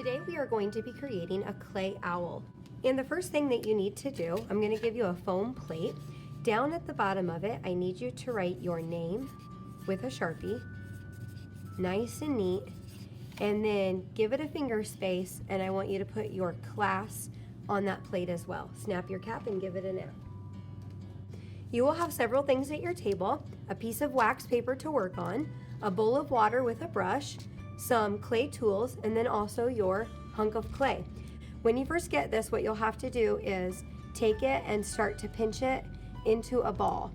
Today we are going to be creating a clay owl. And the first thing that you need to do, I'm going to give you a foam plate. Down at the bottom of it, I need you to write your name with a Sharpie, nice and neat, and then give it a finger space, and I want you to put your class on that plate as well. Snap your cap and give it a nap. You will have several things at your table: a piece of wax paper to work on, a bowl of water with a brush, some clay tools, and then also your hunk of clay. When you first get this, what you'll have to do is take it and start to pinch it into a ball.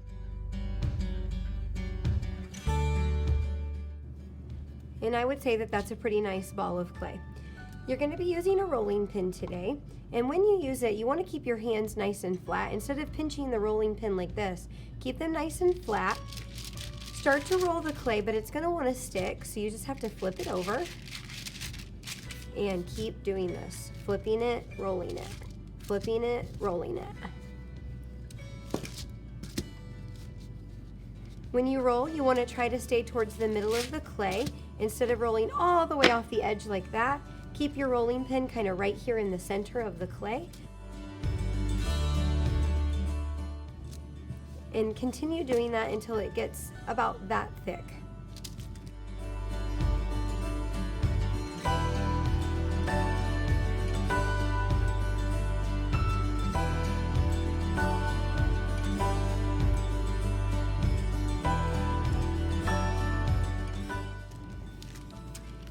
And I would say that that's a pretty nice ball of clay. You're going to be using a rolling pin today, and when you use it, you want to keep your hands nice and flat. Instead of pinching the rolling pin like this, keep them nice and flat. Start to roll the clay, but it's going to want to stick, so you just have to flip it over and keep doing this. Flipping it, rolling it. Flipping it, rolling it. When you roll, you want to try to stay towards the middle of the clay. Instead of rolling all the way off the edge like that, keep your rolling pin kind of right here in the center of the clay. And continue doing that until it gets about that thick.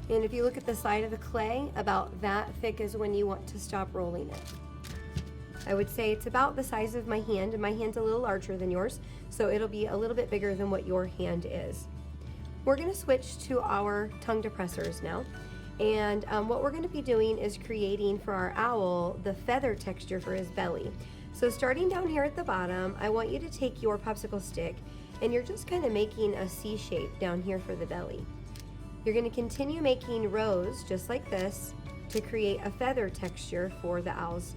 And if you look at the side of the clay, about that thick is when you want to stop rolling it. I would say it's about the size of my hand, and my hand's a little larger than yours, so it'll be a little bit bigger than what your hand is. We're going to switch to our tongue depressors now, and what we're going to be doing is creating for our owl the feather texture for his belly. So starting down here at the bottom, I want you to take your popsicle stick, and you're just kind of making a C shape down here for the belly. You're going to continue making rows just like this to create a feather texture for the owl's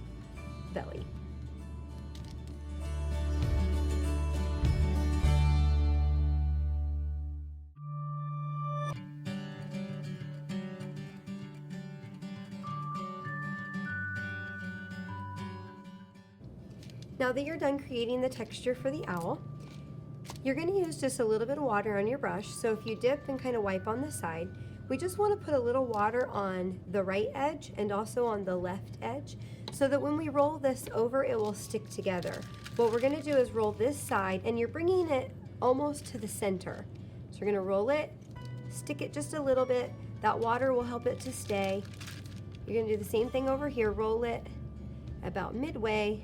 belly. Now that you're done creating the texture for the owl, you're going to use just a little bit of water on your brush. So if you dip and kind of wipe on the side, we just want to put a little water on the right edge and also on the left edge, so that when we roll this over, it will stick together. What we're going to do is roll this side, and you're bringing it almost to the center. So you're going to roll it, stick it just a little bit. That water will help it to stay. You're going to do the same thing over here. Roll it about midway.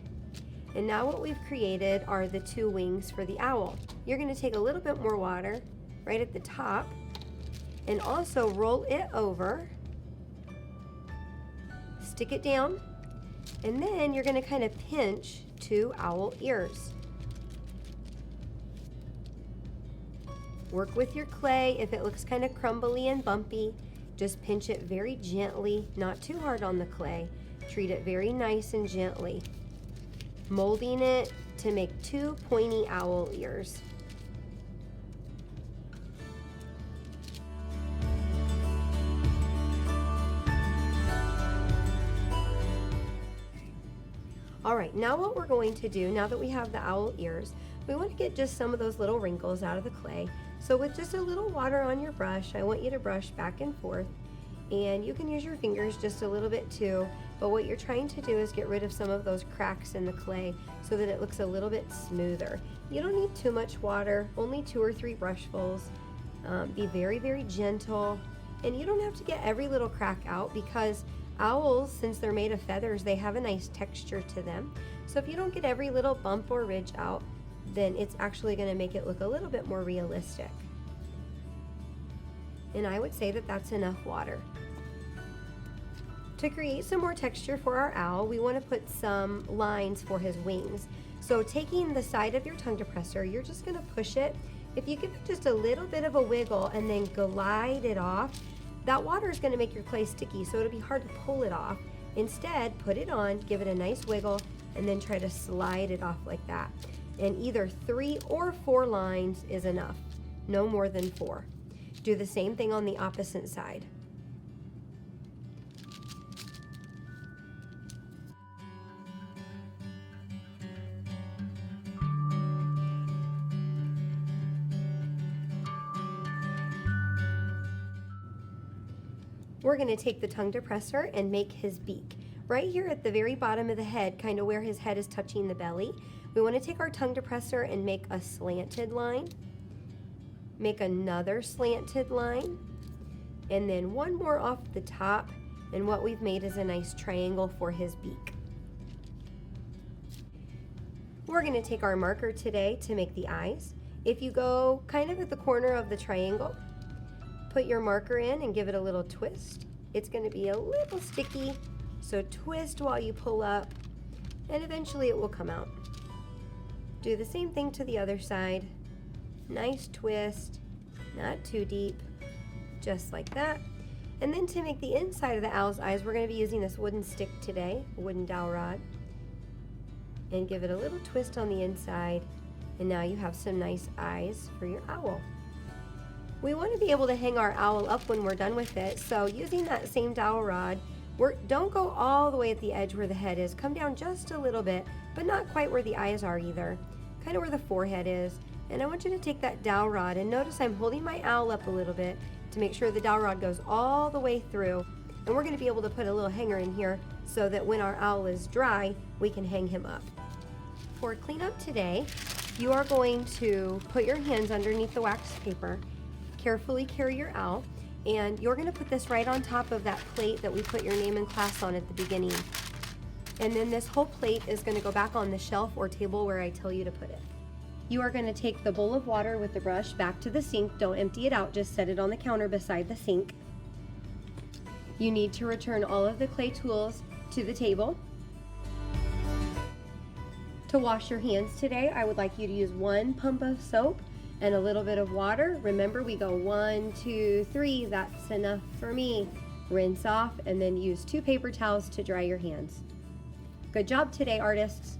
And now what we've created are the two wings for the owl. You're going to take a little bit more water right at the top and also roll it over, stick it down, and then you're going to kind of pinch two owl ears. Work with your clay. If it looks kind of crumbly and bumpy, just pinch it very gently, not too hard on the clay. Treat it very nice and gently, molding it to make two pointy owl ears. All right, now what we're going to do, now that we have the owl ears, we want to get just some of those little wrinkles out of the clay. So with just a little water on your brush, I want you to brush back and forth, and you can use your fingers just a little bit too, but what you're trying to do is get rid of some of those cracks in the clay so that it looks a little bit smoother. You don't need too much water, only 2 or 3 brushfuls. Be very, very gentle, and you don't have to get every little crack out, because owls, since they're made of feathers, they have a nice texture to them. So if you don't get every little bump or ridge out, then it's actually going to make it look a little bit more realistic. And I would say that that's enough water. To create some more texture for our owl, we want to put some lines for his wings. So taking the side of your tongue depressor, you're just going to push it. If you give it just a little bit of a wiggle and then glide it off, that water is going to make your clay sticky, so it'll be hard to pull it off. Instead, put it on, give it a nice wiggle, and then try to slide it off like that. And either 3 or 4 lines is enough, no more than 4. Do the same thing on the opposite side. we're going to take the tongue depressor and make his beak. Right here at the very bottom of the head, kind of where his head is touching the belly, we want to take our tongue depressor and make a slanted line, make another slanted line, and then one more off the top, and what we've made is a nice triangle for his beak. We're going to take our marker today to make the eyes. If you go kind of at the corner of the triangle, put your marker in and give it a little twist. It's going to be a little sticky, so twist while you pull up, and eventually it will come out. Do the same thing to the other side. Nice twist, not too deep, just like that. And then to make the inside of the owl's eyes, we're going to be using this wooden stick today, a wooden dowel rod, and give it a little twist on the inside, and now you have some nice eyes for your owl. We want to be able to hang our owl up when we're done with it, so using that same dowel rod, don't go all the way at the edge where the head is. Come down just a little bit, but not quite where the eyes are either. Kind of where the forehead is. And I want you to take that dowel rod, and notice I'm holding my owl up a little bit to make sure the dowel rod goes all the way through. And we're going to be able to put a little hanger in here so that when our owl is dry, we can hang him up. For cleanup today, you are going to put your hands underneath the wax paper, carefully carry your owl, and you're going to put this right on top of that plate that we put your name and class on at the beginning. And then this whole plate is going to go back on the shelf or table where I tell you to put it. You are going to take the bowl of water with the brush back to the sink. Don't empty it out, just set it on the counter beside the sink. You need to return all of the clay tools to the table. To wash your hands today, I would like you to use 1 pump of soap and a little bit of water. Remember, we go 1, 2, 3, that's enough for me. Rinse off and then use 2 paper towels to dry your hands. Good job today, artists.